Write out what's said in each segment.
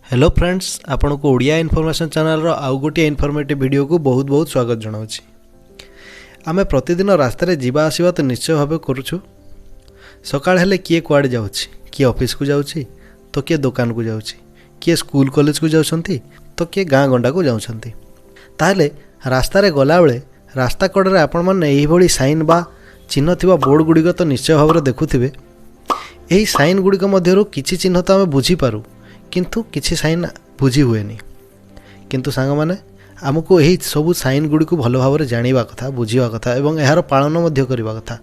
Hello friends, आपन को Odia information channel रो आउ गोटे इनफॉर्मेटिव वीडियो को बहुत बहुत स्वागत जनाऊँ। आमे प्रतिदिन रास्ता रे जीवा आसीबा तो निश्चय भाव करूछु। सकाळ हेले किए कुआडे जाउछि, किए ऑफिस को जाउछि तो किए दुकान को जाउछि, किए स्कूल कॉलेज को जाउछंती तो किए गाँ गंडा को जाउछंती। ताहले रास्ता रे गला बेले रास्ता कड़े आपण माने एही भली साइन बा चिन्ह थिबा बोर्ड गुड़िक तो निश्चय भाव देखुथिबे। एही साइन गुड़िक मध्यरु किछि चिन्ह तो आमे बुझी पारू, किंतु किछि साइन बुझी हुएनी। किंतु सांग माने आमको यही सब साइन गुड़ी को भल भाव जाना कथा, बुझा कथा और यार पालन करने कथा।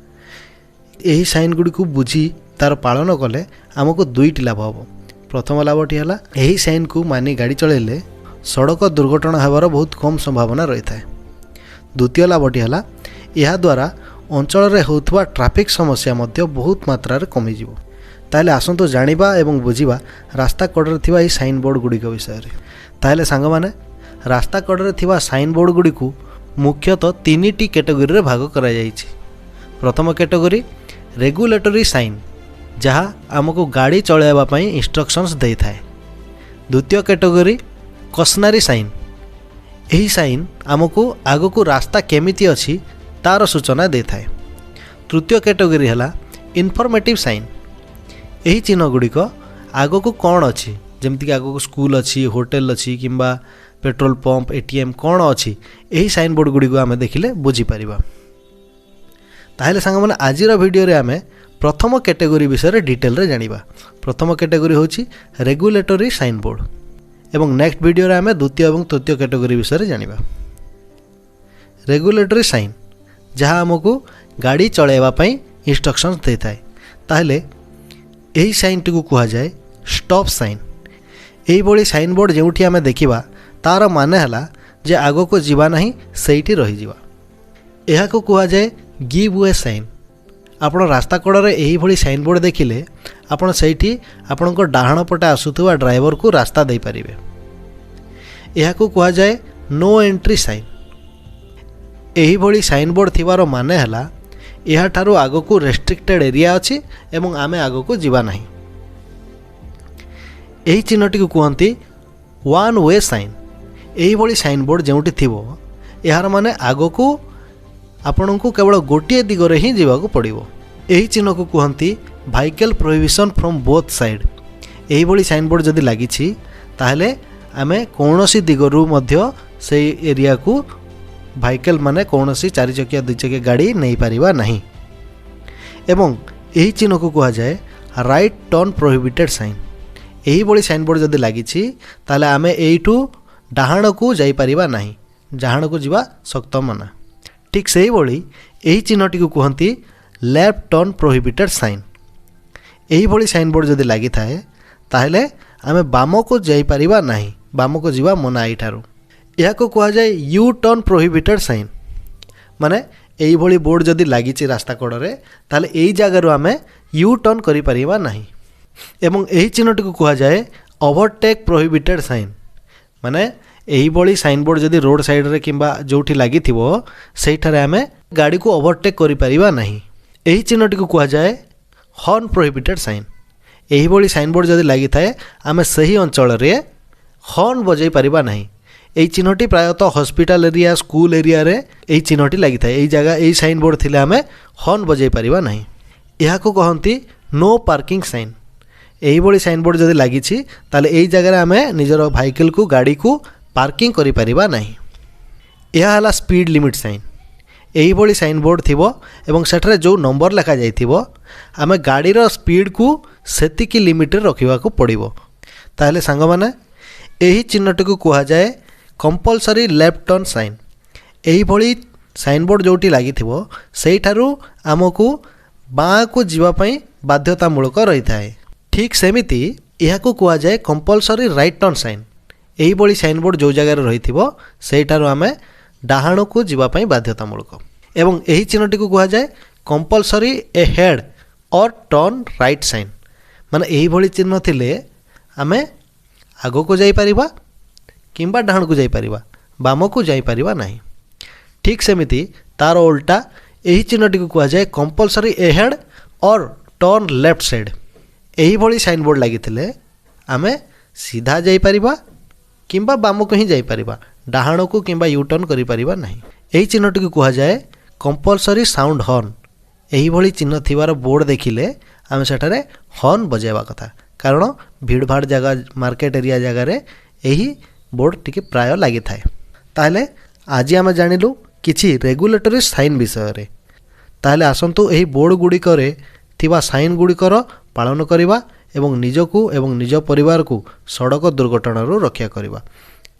यही साइन गुड़ी को बुझी तार पालन कले आमको दुईटी लाभ हम। प्रथम लाभटी है यही साइन को मानि गाड़ी चलैले सड़क दुर्घटना होवार बहुत कम संभावना रही है। द्वितीय लाभटी है यह द्वारा अंचल में होता ट्राफिक समस्या बहुत मात्रा कमिज। ताहले आसंतु जानिबा एवं बुझिबा रास्ता कड़े थिबा ई साइन बोर्ड गुड़िक विषय रे। ताहले सांग माने रास्ता कड़े थिबा साइन बोर्ड गुड़ी को मुख्यतः तीनिटी कैटेगरी रे भाग करा जायछि। प्रथम कैटेगरी रेगुलेटरी साइन, जहाँ आमको गाड़ी चलाइबा पई इंस्ट्रक्शंस दे थाए। द्वितीय कैटेगरी कॉशनरी साइन, यही साइन आमको आगो को रास्ता केमिति अछि तार सूचना दे थाए। तृतीय कैटेगरी है इनफॉर्मेटिव साइन, यही चिन्ह गुड़िक आग को कौन अच्छी, जमती आग को स्कूल अच्छी, होटेल अच्छी किंबा पेट्रोल पंप, एटीएम कौन अच्छी, यही साइन बोर्ड गुड़ी को आम देखिले बुझीपर। ताहले सांग माने आज वीडियो रे आमे प्रथम कैटेगरी विषय डिटेल रे जानिबा। प्रथम कैटेगरी होची रेगुलेटरी साइन बोर्ड एवं नेक्स्ट वीडियो रे आमे द्वितीय एवं तृतीय कैटेगरी विषय जानिबा। रेगुलेटरी साइन जहाँ आमको गाड़ी चलाइबा पई इंस्ट्रक्शंस दे थाए। ताहले यही साइन टी को कहा जाए स्टॉप साइन। यही भली साइन बोर्ड जोठी आमे देखिबा तार माने हला जे आगो को जीवा नहीं सेठी रही जीवा। यह को कहा जाए गिव वे साइन। आपण रास्ता कड़े यही भली साइन बोर्ड देखिले आपण सेठी आपण को डाहाण पटे आसुथुवा ड्राइवर को रास्ता दे पारिबे। यह को कहा जाए नो एंट्री साइन। यही भली साइन बोर्ड थिवार माने हला यह ठारू आगो को रेस्ट्रिक्टेड एरिया अच्छी एवं आमे आगो को जीवा नहीं। यही चिन्हटी को कहती वन वे साइन। यही भली साइन बोर्ड जोटी थिबो यार माने आगो को आपण को केवल गोटे दिगरे ही जीवाको पड़िबो। यही चिन्ह को कहती vehicle prohibition from both side. यही भली साइन बोर्ड जदि लागिछि ताहले आमे कोनोसी दिगरु मध्य से एरिया को व्हीकल माने कौन सी चारि चकिया दुई चकिया गाड़ी नहीं पारिबा नहीं। एवं यही चिन्ह को कहा जाए राइट टर्न प्रोहिबिटेड साइन। यही भली साइन बोर्ड जदि लागिछि ताले आमे एइठू डाहाण को जाई पारिबा नहीं, डाहाण को जीवा सख्त मना। ठीक सही भली यही चिन्हटी को कहती लेफ्ट टर्न प्रोहिबिटेड साइन। यही भली साइन बोर्ड जदि लागि थाए ताहले आमे बाम को जाई पारिबा नहीं, बाम को जीवा मना। एठारू यह को कहा जाए यू टर्न प्रोहिबिटेड साइन। माने यही भली बोर्ड जदि लागिछि रास्ता कड़े ताले एई जगह आमे यू टर्न करि परिबा नहीं। एवं यही चिन्हटी को कहा जाए ओवरटेक प्रोहिबिटेड साइन। माने यही भली साइन बोर्ड जदि रोड साइड रे किंबा जोठी लागिथिबो सेठारे आमे गाड़ी को ओवरटेक करि परिबा नहीं। यही चिन्हटी को कहा जाए हॉर्न प्रोहिबिटेड साइन। यही भली साइन बोर्ड जदि लागि थाए आमे सही अंचल रे हॉर्न बजाई परिबा नहीं। यही चिन्हटी प्रायतः हॉस्पिटल एरिया, स्कूल एरिया रे यही चिन्हटी लगी था। यही जगह यही साइन बोर्ड थिले आमे हॉर्न बजाई परिबा नहीं। यह को कहती नो पार्किंग साइन। यही भली साइन बोर्ड जदि लागिछि ताले यही जगह आमे निजर व्हीकल को गाड़ी को पार्किंग करि परिबा नहीं। यह हला स्पीड लिमिट साइन। यही भली साइन बोर्ड थिबो एवं सेठरे जो नंबर लिखा जाइथिबो आमे गाड़ीर स्पीड को सेतिकी लिमिट रे रखिबा को पड़िबो। ताहले सांग माने यही चिन्हटी को कहा जाए कंपलसरी लेफ्ट टर्न साइन। यही भली साइन बोर्ड जोटी लगी से आमको बाँ को जीवाई बाध्यतामूलक रही थाए। ठीक सेमिति यह को कहा जाए कंपलसरी राइट टर्न साइन। यही भली साइन बोर्ड जो जगह रही से आम डाहाण को जीवाई बाध्यतामूलक। एवं यही चिन्हटी को कहा जाए कंपलसरी ए हेड और टर्न राइट साइन। माने यही भली चिन्ह थिले आमे आगो को जाई परिबा किंबा डाहाण को जाई परिबा, बाम को जाई परिबा नहीं। ठीक सेमिति तार उल्टा यही चिन्हटी को कहा जाए कंपलसरी ए हेड और टर्न लेफ्ट साइड। यही भली साइन बोर्ड लगी आमे सीधा जाइपारिबा किंबा बामको ही जाइपारिबा, डाहाणको किंबा यूटर्न करिपारिबा नाही। एही चिन्हटिକୁ କୁହାଯାଏ कंपलसरी साउंड हॉर्न। एही भଳି चिन्ह थिबार बोर्ड देखिले आमे सेठारे हॉर्न बजाइबा कथा, कारण भीड़भाड़ जगह मार्केट एरिया जगार यही बोर्ड टिके प्राय लगी थाए। ताहले आज आम जानिलु किछि रेगुलेटरी साइन विषय। ताहले आसंतु एही बोर्ड गुड़िकरे थिबा साइन गुड़िकर पालन करिबा एवं निजकु एवं निज परिवार को सड़क दुर्घटना रक्षा करिबा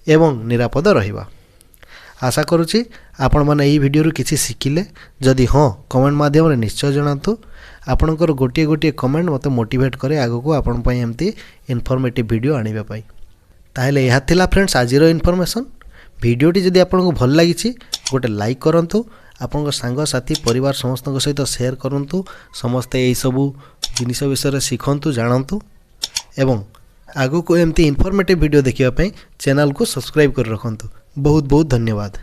एवं निरापद रहिबा। आशा करुछि आपण माने एही वीडियो किछि शिखिले। जदि हाँ कमेंट माध्यम रे निश्चय जणातु। आपणकर गोटे गोटे कमेंट मते मोटिवेट करे आगको आपण पई एमती इनफॉर्मेटिव वीडियो आनिबा पई। ताहले यहा थिला फ्रेंड्स आजिरो इनफॉरमेशन। वीडियोटी जदि आपनको भल लागिछि गोटे लाइक करंतु, आपन सांग साथी परिवार समस्त सहित शेयर करंतु। समस्ते एही सबु जिनिस विषय शिखंतु जानंतु एवं आगको एमती इनफॉर्मेटिव वीडियो देखिबा पई चैनल को सब्सक्राइब कर रखंतु। बहुत बहुत धन्यवाद।